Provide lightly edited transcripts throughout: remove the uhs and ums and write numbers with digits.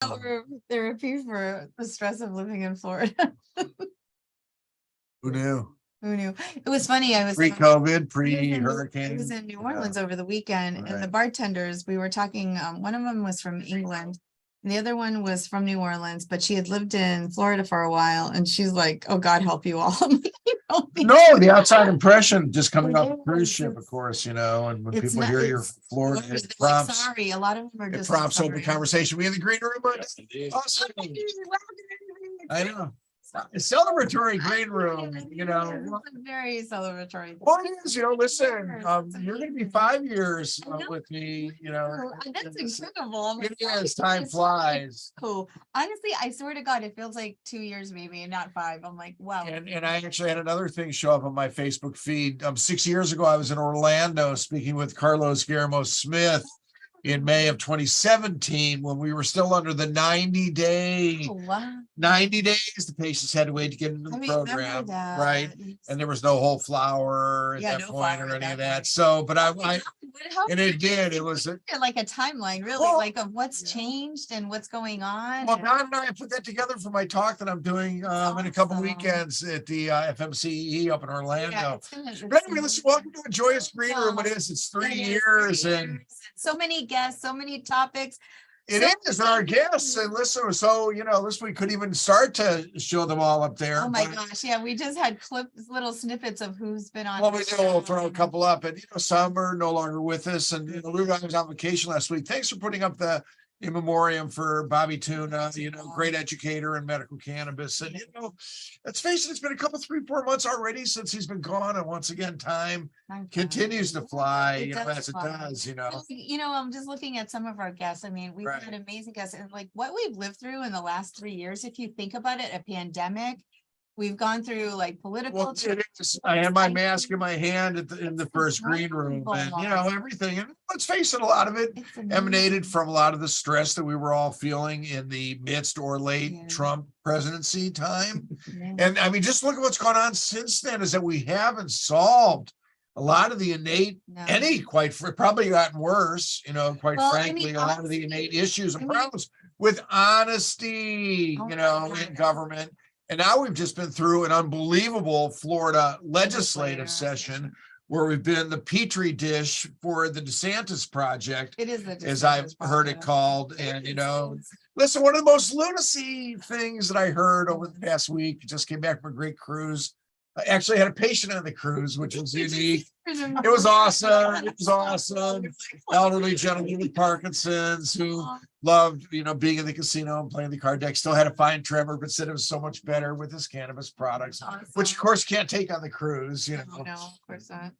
Or therapy for the stress of living in Florida. Who knew? Who knew? It was funny. I was Pre-COVID, I pre-hurricane. was in New Orleans over the weekend, and the Right. bartenders, we were talking, one of them was from England, and the other one was from New Orleans, but she had lived in Florida for a while, and she's like, "Oh, God help you all." I'm like, "You help me." No, the outside impression just coming off the Yes, cruise ship, of it's- course, you know, and when It's people not, hear you're it's, from Florida, they're it like, prompts, sorry. A lot of them are it just prompts open sorry. conversation. We in the green room, but awesome. I know. It's celebratory green room, you know. It's a very celebratory. Well, it is, you know, listen, It's you're gonna be amazing. 5 years I know. with me, you know. That's incredible. I'm It like, is, time it's flies. cool. Honestly, I swear to God, it feels like 2 years maybe, and not 5. I'm like, wow. And I actually had another thing show up on my Facebook feed. 6 years ago, I was in Orlando speaking with Carlos Guillermo Smith in May of 2017, when we were still under the 90-day. Oh, wow. 90 days the patients had to wait to get into the I remember program, that. right? And there was no whole flower at Yeah, that no point flower or at any of that that. point. So, but Oh my I God, what and it did. It was like a timeline, really, Well, like of what's changed and what's going on. well, and- Don and I put that together for my talk that I'm doing in a couple awesome. weekends at the FMCE up in Yeah, Orlando. it's gonna- it's But anyway, let's amazing. welcome to a joyous green room. It is. It's 3 It is years, 3 and years, so many guests, so many topics. it so is. And our many- guests and listeners. So you know, this we could even start to show them all up there. Oh my but- gosh, yeah, we just had little snippets of who's been on. Well, we the do. We'll throw a show. couple up, and you know, some are no longer with us. And you know, Ruta was on vacation last week. Thanks for putting up the in memoriam for Bobby Tuna. You know, great educator in medical cannabis. And you know, let's face it, it's been a couple, 3-4 months already since he's been gone. And once again, time continues to fly. It You know, does as it fly. does. You know, You know, I'm just looking at some of our guests. I mean, we've Right. had amazing guests, and like what we've lived through in the last 3 years, if you think about it, a pandemic, we've gone through like political. well, it is. I had my mask in my hand in the first green room, and you know, everything. And let's face it, a lot of it It's amazing. emanated from a lot of the stress that we were all feeling in the midst or late Yeah. Trump presidency time. Yeah. And I mean, just look at what's gone on since then, is that we haven't solved a lot of the innate, No. probably gotten worse, you know, quite Well, I frankly, mean, a lot of the honestly, innate issues I and mean- problems with honesty, Oh you my know, God. in government. And now we've just been through an unbelievable Florida legislative session where we've been the petri dish for the DeSantis project, It is the as I've DeSantis heard it project. called. And, you know, listen, one of the most lunacy things that I heard over the past week, just came back from a great cruise. I actually had a patient on the cruise, which was unique. It was awesome. It was awesome. Elderly gentleman with Parkinson's who loved, you know, being in the casino and playing the card deck, still had a fine tremor, but said it was so much better with his cannabis products, which of course can't take on the cruise, you know. No, of course not.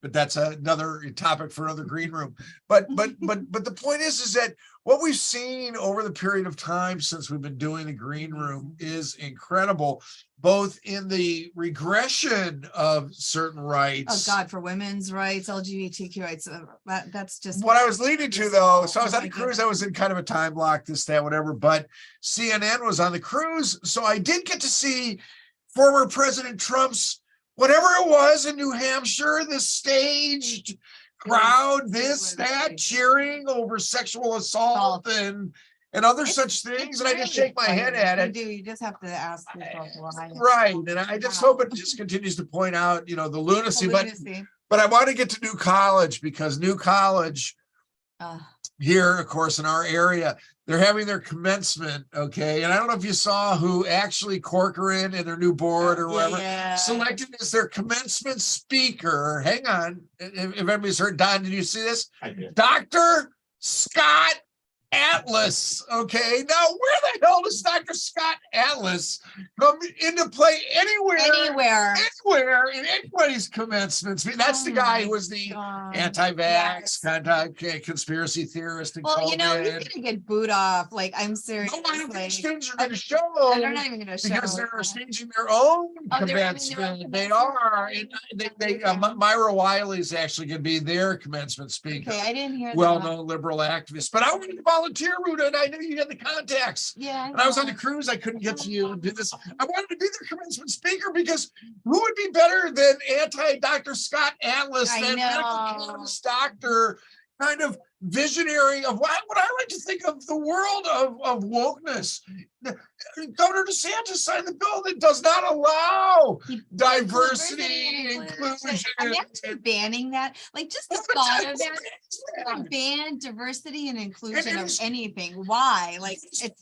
But that's another topic for another green room. But the point is that what we've seen over the period of time since we've been doing the green room is incredible, both in the regression of certain Oh rights. God, for women's rights, LGBTQ rights, that's just What I was leading to, though, so I was Oh on my a cruise, goodness. I was in kind of a time block, this, that, whatever, but CNN was on the cruise. So I did get to see former President Trump's, whatever it was in New Hampshire, this staged crowd, this, that, cheering over sexual assault and other such things. And I just shake my head at it. You do, you just have to ask yourself why. Right. And I just hope it just continues to point out, you know, the lunacy. Lunacy. But I want to get to New College, because New College here, of course, in our area, they're having their commencement. Okay. And I don't know if you saw who actually Corcoran and their new board or whatever selected as their commencement speaker. Hang on. If anybody's heard, Don, did you see this? I did. Dr. Scott Atlas. Okay. Now, where the hell does Dr. Scott Atlas come into play anywhere in anybody's commencements? I mean, that's the guy who was the anti-vax, kind of conspiracy theorist. And well, you know, he's COVID. gonna get booed off. Like, I'm serious. No, I don't think like, students are going to show. they're not even gonna show Because they're staging their own commencement. They are. And Myra Wiley is actually going to be their commencement speaker. Okay, I didn't hear that. Well-known liberal activist. But I wanted to volunteer, Ruta, and I knew you had the contacts. Yeah. And I was on the cruise. I couldn't get to you and do this. I wanted to be their commencement speaker, because who would be better than anti-Dr. Scott Atlas, I that medical know. cannabis doctor, kind of visionary of what I like to think of the world of wokeness. Governor DeSantis signed the bill that does not allow diversity, inclusion. Imagine banning that. Like just the thought of that, ban diversity and inclusion of anything. Why? Like it's it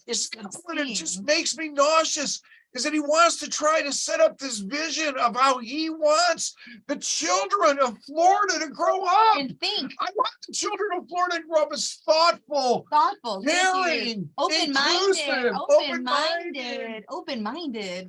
just makes me nauseous. Is that he wants to try to set up this vision of how he wants the children of Florida to grow up. And think. I want the children of Florida to grow up as thoughtful, caring, open-minded,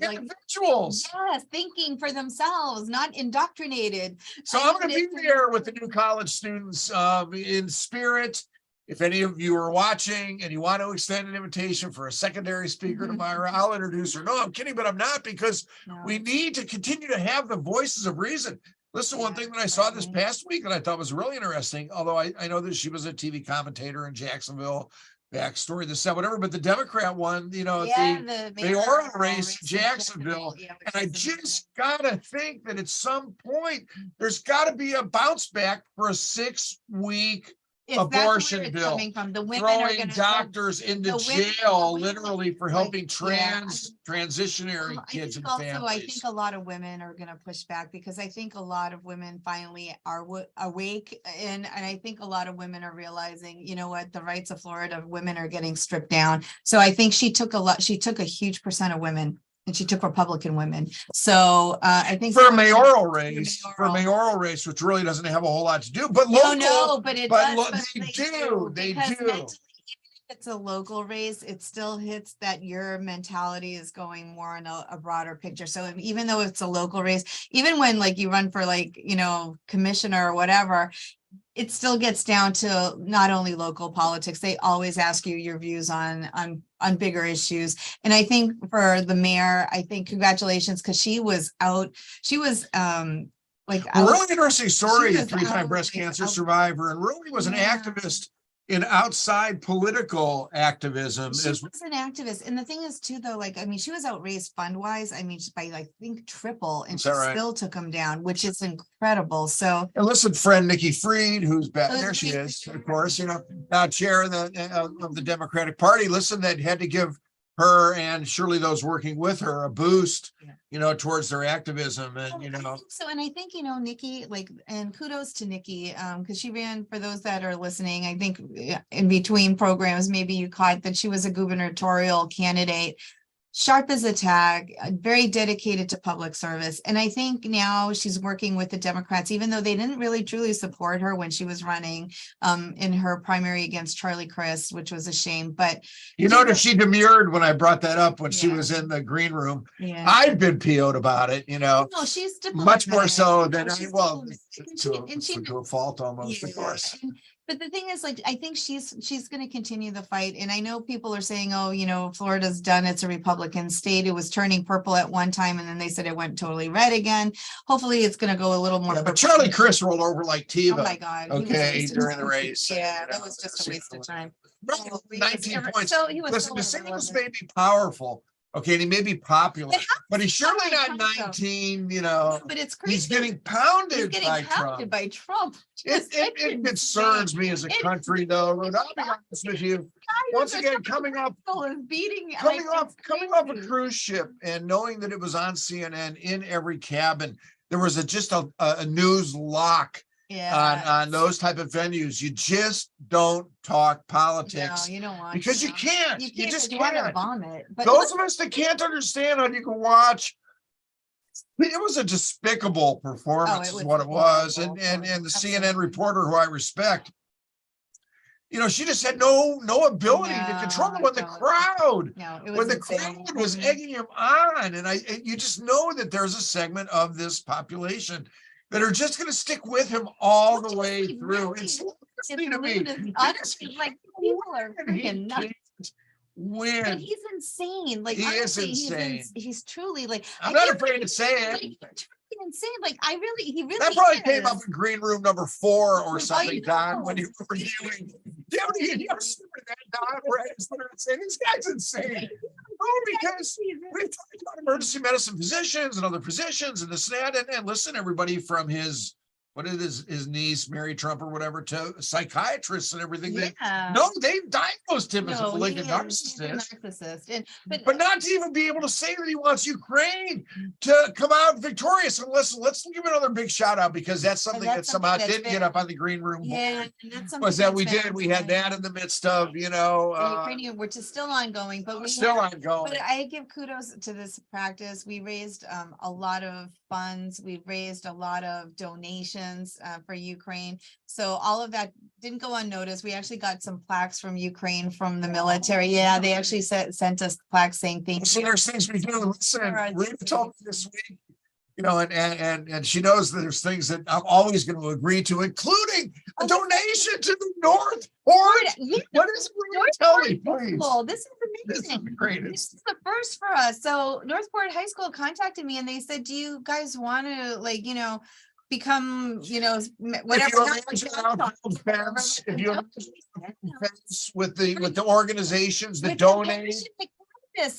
like individuals. Yes, thinking for themselves, not indoctrinated. So I'm going to be there with the new college students in spirit. If any of you are watching and you want to extend an invitation for a secondary speaker to Myra, I'll introduce her. No, I'm kidding, but I'm not, because we need to continue to have the voices of reason. Listen, one thing that I saw this past week that I thought was really interesting, although I know that she was a TV commentator in Jacksonville, backstory, this, that, whatever, but the Democrat one, the oral race in Jacksonville. And I just gotta think that at some point, there's gotta be a bounce back for a 6-week abortion bill, throwing doctors into jail literally for helping transitionary kids and families. I think a lot of women are going to push back, because I think a lot of women finally are awake, and I think a lot of women are realizing, you know what, the rights of Florida women are getting stripped down. So I think she took a huge percent of women, and she took Republican women. So I think for a mayoral race, which really doesn't have a whole lot to do, but local, they do. Even if it's a local race, it still hits that your mentality is going more in a broader picture. So even though it's a local race, even when like you run for commissioner or whatever, it still gets down to not only local politics. They always ask you your views on bigger issues. And I think for the mayor, I think congratulations, because she was really interesting story, 3-time breast cancer survivor, and really was an activist in outside political activism. She was an activist. And the thing is too, though, she was outraised fund wise. By I think triple, and she still took them down, which is incredible. So, and listen, friend Nikki Fried, who's back there, she is, of course, now chair of the Democratic Party. Listen, that had to give her and surely those working with her a boost, towards their activism. And I think Nikki, and kudos to Nikki, because she ran, for those that are listening, I think in between programs, maybe you caught that she was a gubernatorial candidate, sharp as a tag, very dedicated to public service. And I think now she's working with the Democrats, even though they didn't really truly support her when she was running in her primary against Charlie Crist, which was a shame. But notice she demurred when I brought that up when she was in the green room. I've been PO'd about it, No, she's much more so than to a fault almost, of course. But the thing is, I think she's going to continue the fight. And I know people are saying, oh, Florida's done. It's a Republican state. It was turning purple at one time, and then they said it went totally red again. Hopefully it's going to go a little more. But Charlie Crist rolled over like Tiva. Oh my God. Okay, during the race. Yeah, that was just a waste of time. 19 points. Listen, DeSantis may be powerful. Okay, and he may be popular, but he's surely not 19, But it's crazy. He's getting pounded by Trump. It concerns me as a country, though. Ruta, I'll be honest with you. Once again, coming off a cruise ship and knowing that it was on CNN in every cabin, there was just a news lock. On those type of venues. You just don't talk politics. No, you don't want because you can't. You just can't. Vomit. But those of us that can't understand how you can watch. It was a despicable performance, is what it was. And the CNN reporter, who I respect, she just had no ability to control it when the crowd was egging him on. And you just know that there's a segment of this population that are just going to stick with him all the way through. It's honestly, people are freaking nuts. Win. And he's insane. He is insane. He's truly I'm not afraid to say it. Insane. He really that probably came up in green room number 4 or something, Don, when you were reviewing. You ever seen that, Don, where I was literally saying, this guy's insane. Because we've talked about emergency medicine physicians and other physicians and this and that. And listen, everybody from his what is his niece, Mary Trump or whatever, to psychiatrists and everything. Yeah. No, they've diagnosed him as a No, malignant he's a narcissist. narcissist. But not to even be able to say that he wants Ukraine to come out victorious. And let's give another big shout out, because that's something that somehow didn't get up on the green room. Yeah, and that's something Was that we that's did. We had that in the midst of, the Ukrainian, which is still ongoing, but ongoing. but I give kudos to this practice. We raised a lot of funds. We raised a lot of donations for Ukraine. So all of that didn't go unnoticed. We actually got some plaques from Ukraine from the military. Yeah, they actually sent us plaques saying thank So you. there's things we do. Listen, Ruta told me this week, and she knows that there's things that I'm always going to agree to, including a donation to the North Port. Yeah. What is it? Tell me, please. This is amazing. This is the greatest. This is the first for us. So Northport High School contacted me and they said, do you guys want to become, whatever. If you with the organizations that donate.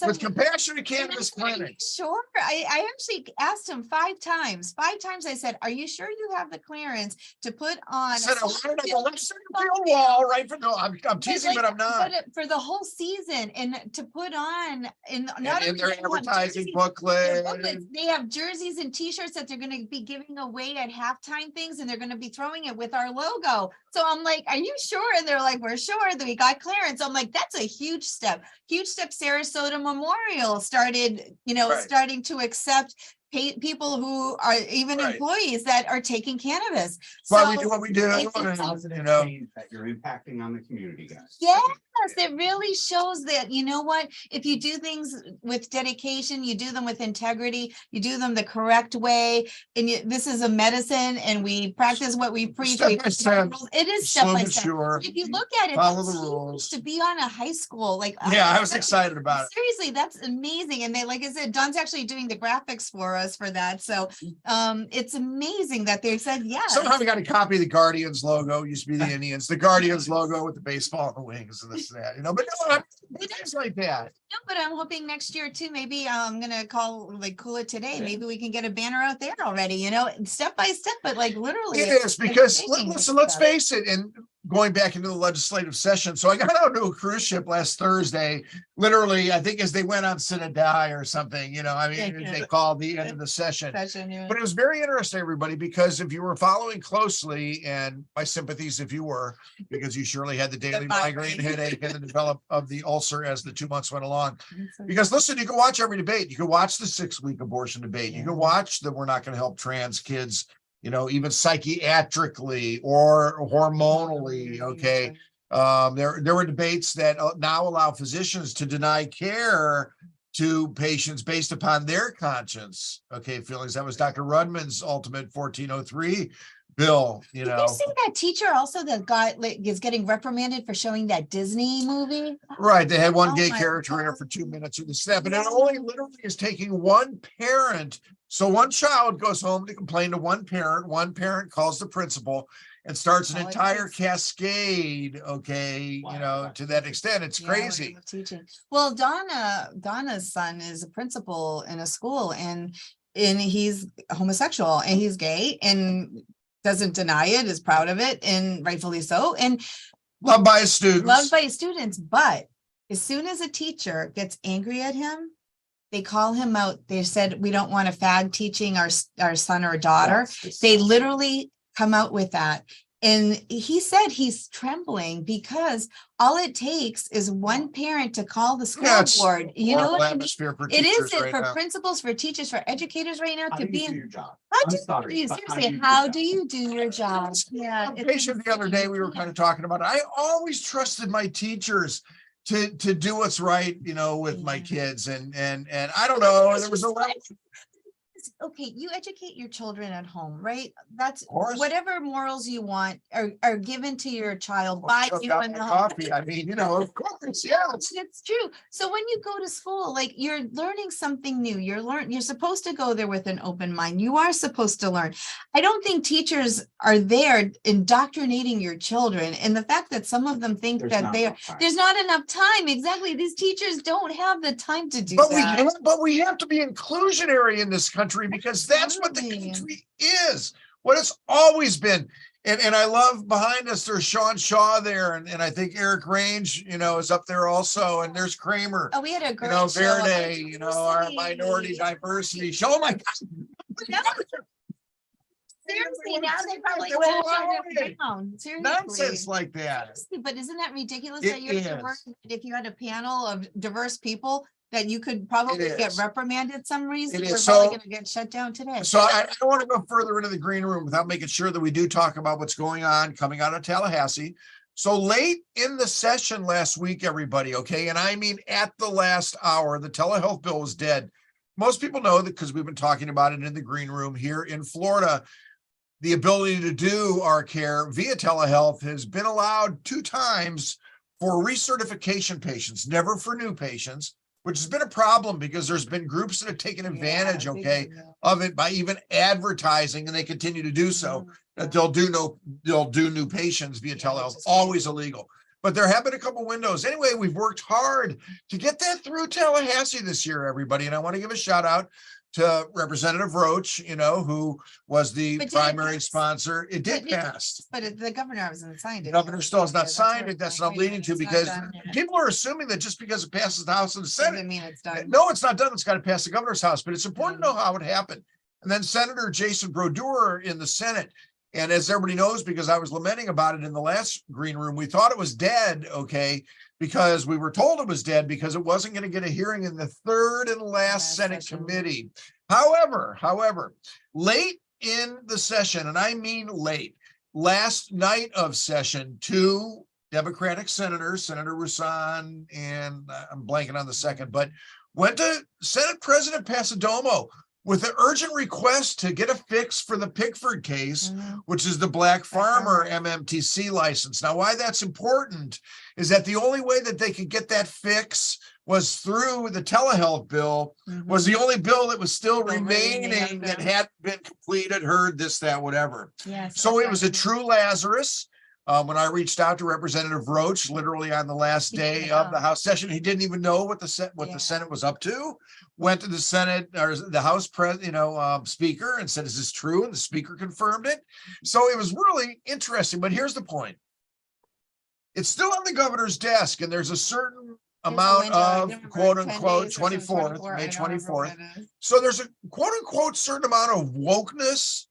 With compassionate cannabis clinics. Sure. I actually asked him 5 times. 5 times I said, are you sure you have the clearance to put on? I said, wall right for I'm teasing, but I'm not. For the whole season and to put on in their advertising booklet. They have jerseys and t-shirts that they're going to be giving away at halftime things, and they're going to be throwing it with our logo. So I'm like, are you sure? And they're like, we're sure that we got clearance. I'm like, that's a huge step. Sarasota Memorial started, starting to accept people who are even employees that are taking cannabis. So we do what we do. That you're impacting on the community, guys. Yes, it really shows that, if you do things with dedication, you do them with integrity, you do them the correct way, and this is a medicine, and we practice what we preach. Step by step. It is step by step. Sure. If you look at it, follow the rules. To be on a high school, I was excited about it. Seriously, that's amazing. And like I said, Don's actually doing the graphics for us for that. So it's amazing that they said yes. Somehow we got a copy of the Guardians logo. Used to be the Indians. The Guardians logo with the baseball and the wings and this and that. But no, things like that. No, but I'm hoping next year too. Maybe I'm gonna cool it today. Maybe we can get a banner out there already. Step by step, but literally. It is, because listen, let's face it. And going back into the legislative session. So I got out to a cruise ship last Thursday, literally, I think as they went on Sinadai or something, they called the end of the session. But it was very interesting, everybody, because if you were following closely, and my sympathies if you were, because you surely had the daily migraine headache and the develop of the ulcer as the 2 months went along. Because listen, you can watch every debate. You can watch the 6-week abortion debate. You can watch the we're not going to help trans kids, even psychiatrically or hormonally. Okay. There were debates that now allow physicians to deny care to patients based upon their conscience. Okay. Feelings. That was Dr. Rudman's ultimate 1403 bill. Did you see that teacher also that is getting reprimanded for showing that Disney movie? Right. They had one gay character in it for 2 minutes of the step, and it only literally is taking one parent. So one child goes home to complain to one parent calls the principal and starts an entire cascade. Okay. Wow. To that extent, it's crazy. Well, Donna's son is a principal in a school, and he's homosexual and he's gay and doesn't deny it, is proud of it, and rightfully so. And loved by his students. But as soon as a teacher gets angry at him, they call him out. They said, we don't want a fag teaching our son or daughter. They literally come out with that. And he said he's trembling because all it takes is one parent to call the school board. You know what I mean? It is for principals, for teachers, for educators right now to be in your job. Seriously, how do you do your job? Yeah. Patient the other day, we were kind of talking about it. I always trusted my teachers to do what's right, with my kids. And I don't know, there was a lot. Okay, you educate your children at home, right? That's whatever morals you want are given to your child by you in the coffee. I mean, of course, yeah. It's true. So when you go to school, you're learning something new. You're supposed to go there with an open mind. You are supposed to learn. I don't think teachers are there indoctrinating your children. And the fact that some of them think there's not enough time. Exactly. These teachers don't have the time to do that. But we have to be inclusionary in this country, because that's what the country is. what it's always been. And I love behind us, there's Sean Shaw there, and I think Eric Range, is up there also, and there's Kramer, Oh, we had a great show about Verde, our diversity. minority diversity show. Oh my God. Seriously, now they probably They're shut all it down. Seriously. Nonsense like that. Seriously, but isn't that ridiculous It that you have to is. work, if you had a panel of diverse people, that you could probably It get is. reprimanded some reason? It We're is. probably So- gonna get shut down today. So I don't want to go further into the green room without making sure that we do talk about what's going on coming out of Tallahassee. So late in the session last week, everybody, okay, and I mean at the last hour, the telehealth bill was dead. Most people know that because we've been talking about it in the green room here in Florida. The ability to do our care via telehealth has been allowed 2 times for recertification patients, never for new patients, which has been a problem because there's been groups that have taken advantage, of it by even advertising, and they continue to do so. That they'll do new patients via telehealth, always illegal. But there have been a couple windows. Anyway, we've worked hard to get that through Tallahassee this year, everybody. And I want to give a shout out to Representative Roach, who was the But did it primary pass? sponsor. It did pass. But the governor hasn't signed The it. governor still has not That's signed right. it. That's what I'm Wait a leading minute, to, it's not because done yet. people are assuming that just because it passes the House and the Senate, Doesn't mean it's done. no, it's not done. It's got to pass the governor's house, but it's important Mm-hmm. to know how it happened. And then Senator Jason Brodeur in the Senate. And as everybody knows, because I was lamenting about it in the last green room, we thought it was dead, okay, because we were told it was dead because it wasn't going to get a hearing in the third and last Senate session. committee. However, late in the session, and I mean late, last night of session, 2 Democratic senators, Senator Rusan, and I'm blanking on the second, but went to Senate President Pasadomo with an urgent request to get a fix for the Pickford case, which is the Black Farmer MMTC license. Now, why that's important is that the only way that they could get that fix was through the telehealth bill, was the only bill that was still remaining that hadn't been completed, heard, this, that, whatever. Yes. So it was a true Lazarus. When I reached out to Representative Roach, literally on the last day of the House session, he didn't even know what the Senate was up to. Went to the Senate or the House Speaker and said, "Is this true?" And the Speaker confirmed it. So it was really interesting. But here's the point: it's still on the governor's desk, and there's a certain amount of quote unquote 24th, May 24th. So there's a quote unquote certain amount of wokeness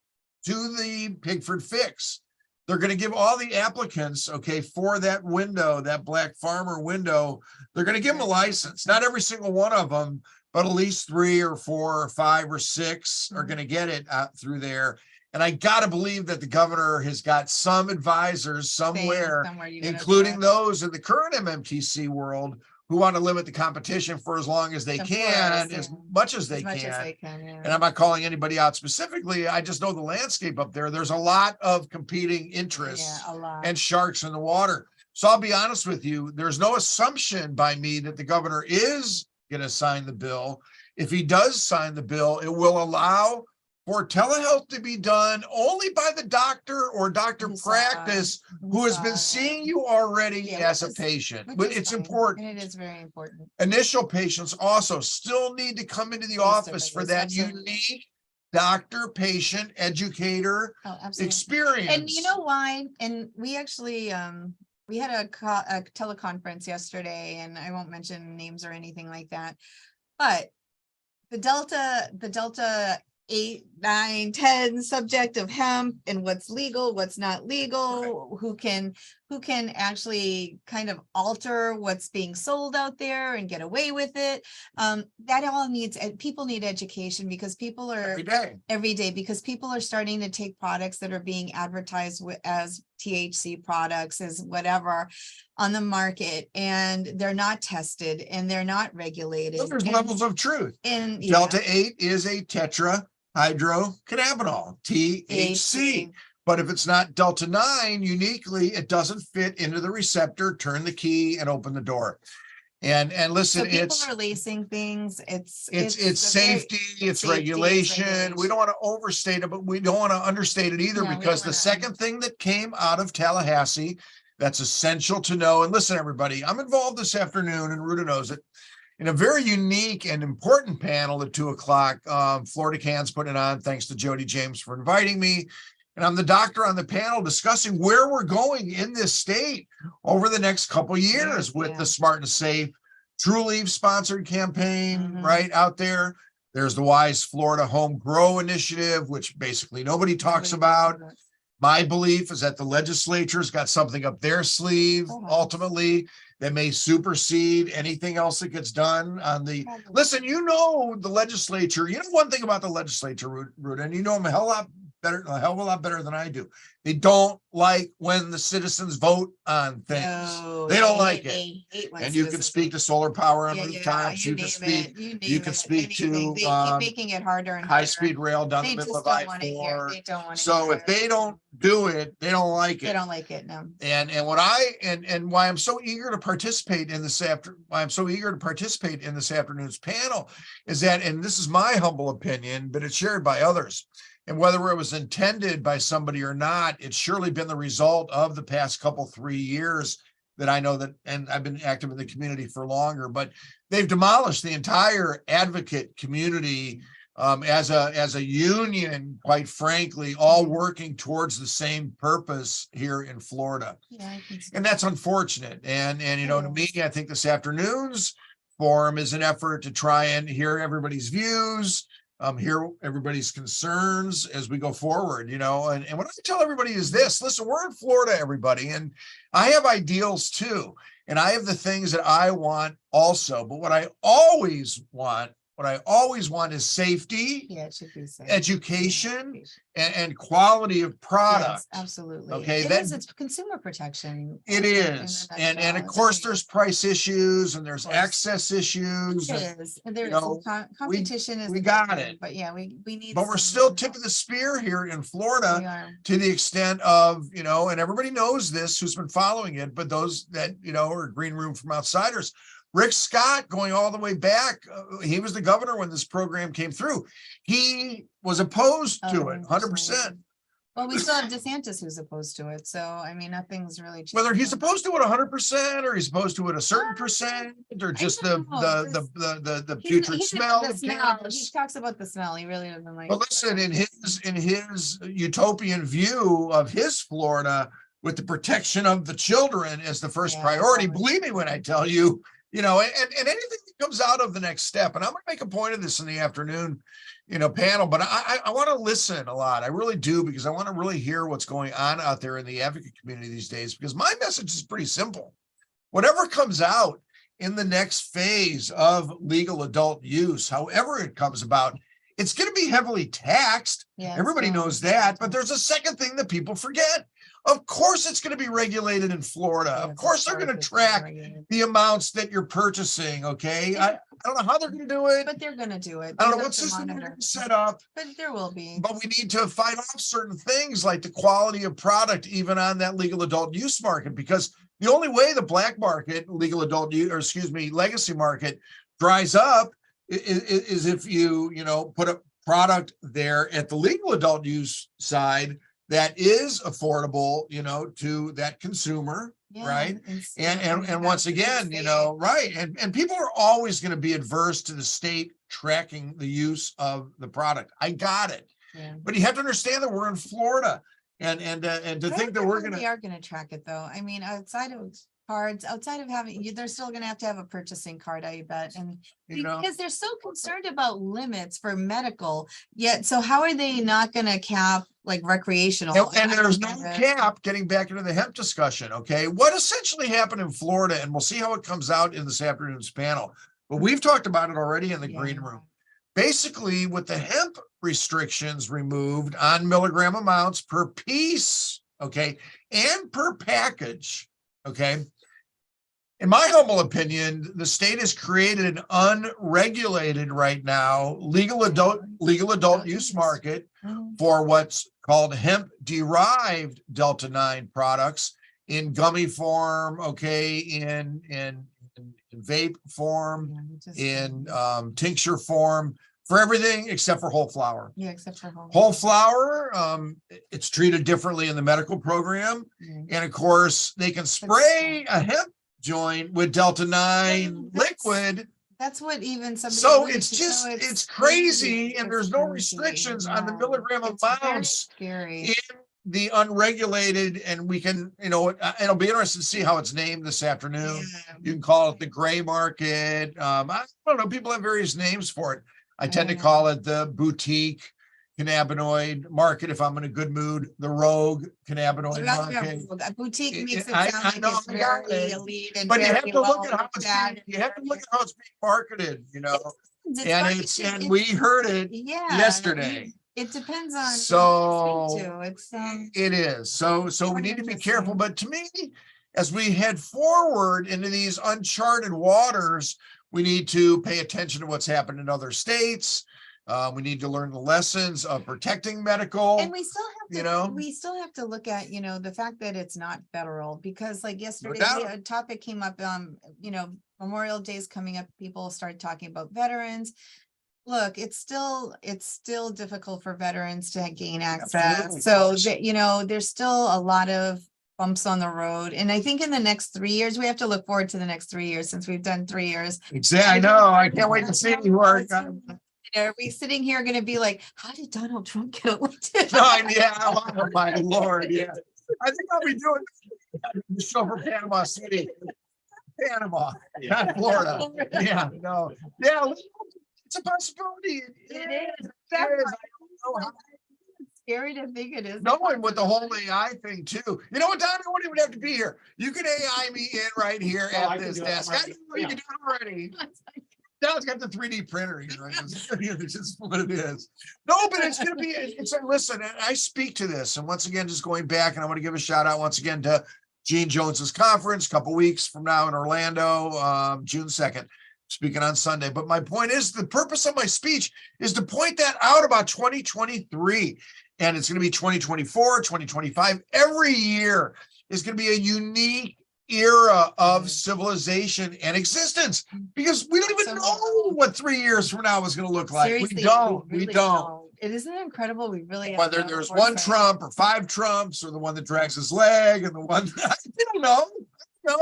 to the Pickford fix. They're going to give all the applicants, okay, for that window, that Black Farmer window, they're going to give them a license. Not every single one of them, but at least 3 or 4 or 5 or 6 are going to get it through there. And I got to believe that the governor has got some advisors somewhere including those in the current MMTC world, who want to limit the competition for as long as they can, as much as they can. And I'm not calling anybody out specifically. I just know the landscape up there. There's a lot of competing interests and sharks in the water. So I'll be honest with you, there's no assumption by me that the governor is going to sign the bill. If he does sign the bill, it will allow for telehealth to be done only by the doctor or doctor practice who has been seeing you already as a patient. But it's important. And it is very important. Initial patients also still need to come into the office for that unique doctor, patient, educator experience. And you know why? And we actually, we had a teleconference yesterday, and I won't mention names or anything like that, but the Delta 8, 9, 10 subject of hemp and what's legal, what's not legal, who can actually kind of alter what's being sold out there and get away with it. That all needs, people need education, because people are every day, because people are starting to take products that are being advertised as THC products, as whatever on the market, and they're not tested and they're not regulated. Well, there's levels of truth. And Delta 8 is a tetrahydrocannabinol, THC. But if it's not Delta 9, uniquely, it doesn't fit into the receptor, turn the key and open the door. And listen, so people it's are lacing things. It's safety, it's regulation. We don't want to overstate it, but we don't want to understate it either, because the second thing that came out of Tallahassee that's essential to know, and listen, everybody, I'm involved this afternoon, and Ruta knows it, in a very unique and important panel at 2:00. Florida Can's putting it on. Thanks to Jody James for inviting me. And I'm the doctor on the panel discussing where we're going in this state over the next couple of years with the Smart and Safe True Leaf sponsored campaign right out there. There's the Wise Florida Home Grow Initiative, which basically nobody talks about. My belief is that the legislature's got something up their sleeve ultimately that may supersede anything else that gets done on the, listen, you know, the legislature, you know, one thing about the legislature, Ruta, and you know them a hell of a lot better than I do. They don't like when the citizens vote on things. No, they don't like it. They hate when And you can citizens speak to solar power on Yeah, rooftops. you You can name speak, it, you you name can it, speak anything. to They keep making it harder and harder. high-speed rail down the They middle just of don't want to hear. I-4. They don't want to So hear if they don't do it, they don't like They it. don't like it, no. And what I and why I'm so eager to participate in this afternoon's panel is that, and this is my humble opinion, but it's shared by others. And whether it was intended by somebody or not, it's surely been the result of the past 3 years that I know that, and I've been active in the community for longer, but they've demolished the entire advocate community as a union, quite frankly, all working towards the same purpose here in Florida. Yeah, I can see And that's unfortunate. And you know, to me, I think this afternoon's forum is an effort to try and hear everybody's views, hear everybody's concerns as we go forward, you know. And what I tell everybody is this: listen, we're in Florida, everybody, and I have ideals too, and I have the things that I want also. But what I always want is safety, it should be safe. education, and quality of product. Yes, absolutely. Okay, It's consumer protection. It is. And of course there's price issues and there's access issues. It is. And there you know, competition is we a got good it. thing, but yeah, we need But we're some- still tip of the spear here in we Florida are. to the extent of, you know, and everybody knows this who's been following it, but those that, you know, are green room from outsiders. Rick Scott, going all the way back, he was the governor when this program came through. He was opposed to it 100%. Well, we still have DeSantis who's opposed to it. So, I mean, nothing's really changed. Whether he's opposed to it 100% or he's opposed to it a certain percent or just the putrid smell. The smell. He talks about the smell. He really doesn't like. But listen, in his utopian view of his Florida, with the protection of the children as the first priority, believe me when I tell you, you know, and anything that comes out of the next step, and I'm going to make a point of this in the afternoon, you know, panel, but I want to listen a lot. I really do, because I want to really hear what's going on out there in the advocate community these days, because my message is pretty simple. Whatever comes out in the next phase of legal adult use, however it comes about, it's going to be heavily taxed. Yeah, everybody knows that, but there's a second thing that people forget. Of course, it's going to be regulated in Florida. Of course, they're going to track the amounts that you're purchasing. Okay. I don't know how they're going to do it, but they're going to do it. I don't know what system they're going to set up, but there will be. But we need to fight off certain things like the quality of product, even on that legal adult use market, because the only way the black market, legal adult use, or excuse me, legacy market dries up is if you put a product there at the legal adult use side that is affordable, to that consumer, right? And once again, right. And people are always going to be adverse to the state tracking the use of the product. I got it. Yeah. But you have to understand that we're in Florida and to think that we are going to track it though. I mean, outside of cards, outside of having, they're still going to have a purchasing card, I bet. And because they're so concerned about limits for medical, yet, so how are they not going to cap like recreational? And there's no cap, getting back into the hemp discussion. Okay. What essentially happened in Florida, and we'll see how it comes out in this afternoon's panel, but we've talked about it already in the green room. Basically, with the hemp restrictions removed on milligram amounts per piece, okay, and per package, okay, in my humble opinion, the state has created an unregulated right now legal adult use market for what's called hemp-derived Delta-9 products in gummy form, okay, in vape form, in tincture form, for everything except for whole flower. Yeah, except for whole flower. It's treated differently in the medical program, and of course, they can spray a hemp joint with Delta-9 liquid That's what even somebody. So alluded it's to. just, So it's crazy, and It's there's no crazy. restrictions on the Yeah. milligram It's very amounts scary. in the unregulated, and we can, you know, it'll be interesting to see how it's named this afternoon. Yeah. You can call it the gray market. I don't know, people have various names for it. I tend to Yeah. call it the boutique cannabinoid market if I'm in a good mood, the rogue cannabinoid market. A boutique makes it I sound like know, it's I got very it. elite and But you very have to look at well how it's looked at being, you have to look at how it's being marketed, you know, It's and marketed- and we heard it yeah, yesterday. It depends on who you So speak to. It's it is. So we need to be careful. interesting. But to me, as we head forward into these uncharted waters, we need to pay attention to what's happened in other states. We need to learn the lessons of protecting medical. And we still have to, you know, we still have to look at, the fact that it's not federal, because like yesterday, doubt. a topic came up, Memorial Day's coming up, people started talking about veterans. Look, it's still difficult for veterans to gain Absolutely. access. So that, there's still a lot of bumps on the road. And I think in the next 3 years, we have to look forward to the next 3 years, since we've done 3 years. Exactly. I know. I can't wait to see who are. Are we sitting here going to be like, how did Donald Trump get elected? Yeah, oh my Lord, yeah. I think I'll be doing the show from Panama City. Panama, not Florida. Yeah, no. Yeah, it's a possibility. It is. I don't know how. It's scary to think it is. Knowing with the whole AI thing too. You know what, Don? I wouldn't even have to be here. You can AI me in right here Oh, I at can this do it. desk. I know you can do it already. Don's got the 3D printer here, right? It's just what it is. No, but it's gonna be, it's a listen, and I speak to this. And once again, just going back, and I want to give a shout out once again to Gene Jones's conference a couple weeks from now in Orlando, June 2nd. Speaking on Sunday. But my point is, the purpose of my speech is to point that out about 2023. And it's going to be 2024, 2025. Every year is going to be a unique era of civilization and existence, because we don't even know what 3 years from now is going to look like. Seriously, we don't. really We don't. It isn't incredible. We really have Whether no there's one foresight. Trump or 5 Trumps, or the one that drags his leg, and the one I don't know. No.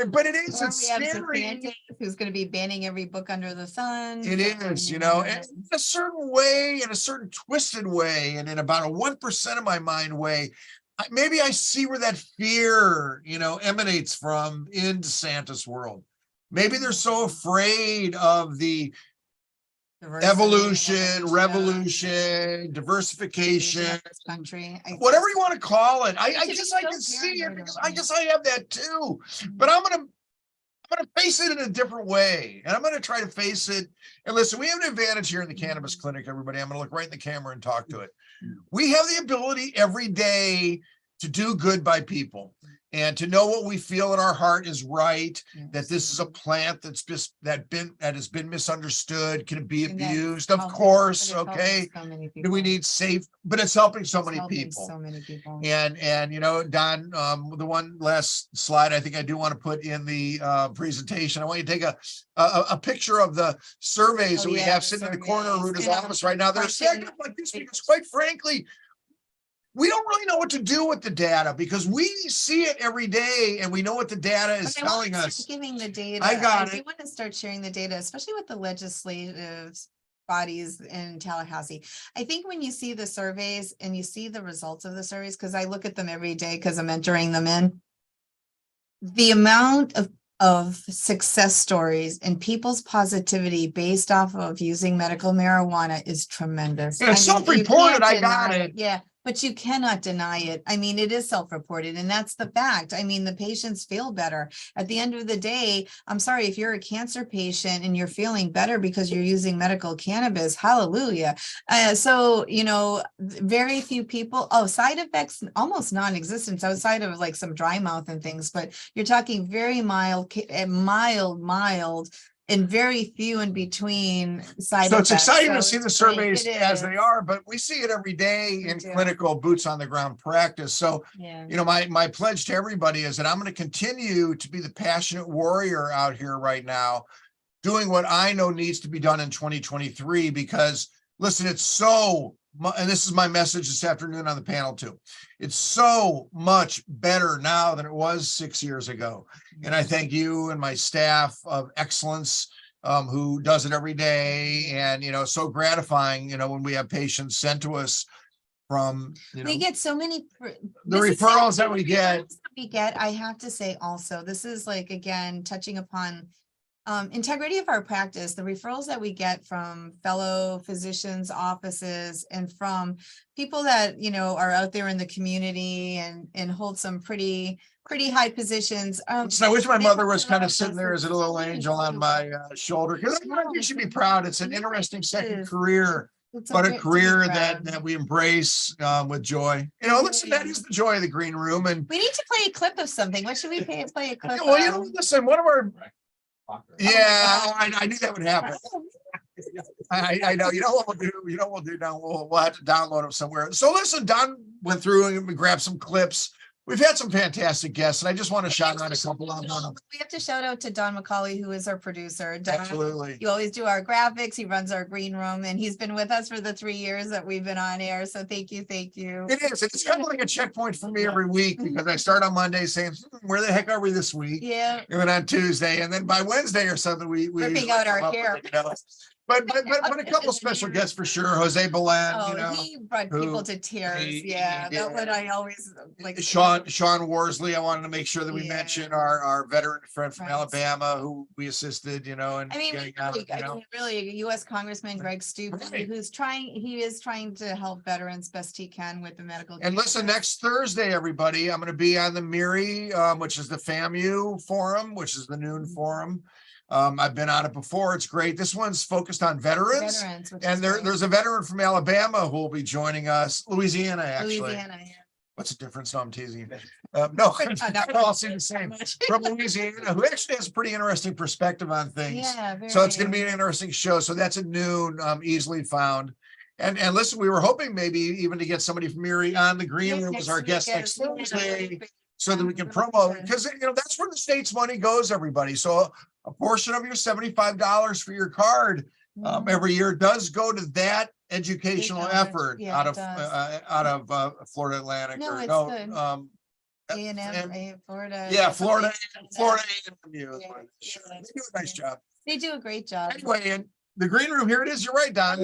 But it is, Or it's we have scary. DeSantis, who's going to be banning every book under the sun. It is, and in a certain way, in a certain twisted way, and in about a 1% of my mind way, maybe I see where that fear, emanates from in DeSantis' world. Maybe they're so afraid of the evolution, revolution, diversification, this country. Whatever you want to call it. I To guess be I so can see it, paranoid because about I guess I have that too. But I'm gonna face it in a different way, and I'm gonna try to face it. And listen, we have an advantage here in the cannabis clinic, everybody. I'm gonna look right in the camera and talk to it. We have the ability every day to do good by people, and to know what we feel in our heart is right, that this is a plant that's just that has been misunderstood, can be abused, of course. Okay, do we need safe, but it's helping so many people. So many people. And Don, the one last slide I think I do want to put in the presentation. I want you to take a picture of the surveys that we have sitting in the corner of Ruta's office right now. They're stacked up like this because, quite frankly, we don't really know what to do with the data, because we see it every day and we know what the data is telling us. Giving the data. I got it. do want to start sharing the data, especially with the legislative bodies in Tallahassee. I think when you see the surveys and you see the results of the surveys, because I look at them every day because I'm entering them in, the amount of success stories and people's positivity based off of using medical marijuana is tremendous. And it's self-reported. I got it. Yeah. But you cannot deny it. I mean, it is self-reported, and that's the fact. I mean, the patients feel better. At the end of the day, I'm sorry, if you're a cancer patient and you're feeling better because you're using medical cannabis, hallelujah. So, very few people, side effects, almost non-existent outside of like some dry mouth and things, but you're talking very mild, and very few in between side effects. So it's exciting to see it's the surveys great. as they are, but we see it every day in clinical boots on the ground practice. So, my pledge to everybody is that I'm going to continue to be the passionate warrior out here right now, doing what I know needs to be done in 2023, because listen, it's so, and this is my message this afternoon on the panel too. It's so much better now than it was 6 years ago. And I thank you and my staff of excellence who does it every day. And, so gratifying, when we have patients sent to us from, We get so many. the this is referrals that actually we get. I have to say also, this is like, again, touching upon integrity of our practice, the referrals that we get from fellow physicians' offices and from people that, are out there in the community and hold some pretty high positions. So I wish my they mother help was a kind lot of sitting us. there as a little angel on my shoulder, because you should be proud. It's an interesting second career, but a career that we embrace with joy. Listen, that is the joy of the green room. And we need to play a clip of something. What should we play a clip well, of? listen, one of our God. I knew that would happen. I know. What we'll do? What we'll do now? We'll have to download them somewhere. So listen, Don went through and we grabbed some clips. We've had some fantastic guests, and I just want to shout out a couple of them. We have to shout out to Don McCauley, who is our producer. Don, Absolutely. you always do our graphics. He runs our green room, and he's been with us for the 3 years that we've been on air. So thank you. It is. It's kind of like a checkpoint for me every week, because I start on Monday saying, where the heck are we this week? Yeah. And then on Tuesday, and then by Wednesday or something, we Ripping out our hair. But a couple special guests for sure. Jose Belen, Oh, he brought people to tears. Yeah, that one I always like. Sean Worsley. I wanted to make sure that we Yeah. mention our veteran friend from Right. Alabama who we assisted, and I mean, getting out, really, U.S. Congressman Greg Stube, Right. he is trying to help veterans best he can with the medical. And listen, next Thursday, everybody, I'm going to be on the MIRI, which is the FAMU forum, which is the noon forum. I've been on it before. It's great. This one's focused on veterans. which And is great. there's a veteran from Alabama who will be joining us. Louisiana, actually. Louisiana, yeah. What's the difference? No, I'm teasing you. No, they all seem the same. From Louisiana, who actually has a pretty interesting perspective on things. Yeah, So it's going to be an interesting show. So that's at noon, easily found. And listen, we were hoping maybe even to get somebody from Erie on the green room as our guest next Thursday, so that we can promo, because that's where the state's money goes, everybody. So a portion of your $75 for your card every year does go to that educational effort out of Florida Atlantic. No, it's good. A&M, Florida. Yeah, Florida A&M. They do a nice job. They do a great job. Anyway, and the green room, here it is. You're right, Don.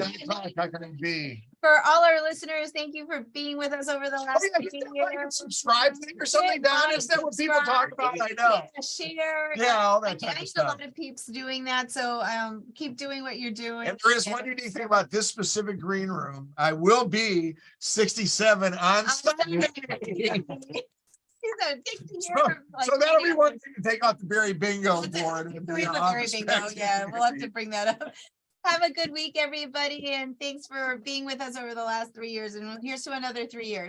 For all our listeners, thank you for being with us over the last years. Subscribe thing or something, Don. Is that what people talk about? I know. Share. Yeah, all that type I of need a stuff. lot of peeps doing that. So keep doing what you're doing. And there is one unique thing about this specific green room. I will be 67 on Sunday. So that'll be one thing to take off the Berry Bingo board. Berry Bingo, yeah, we'll have to bring that up. Have a good week, everybody, and thanks for being with us over the last 3 years. And here's to another 3 years.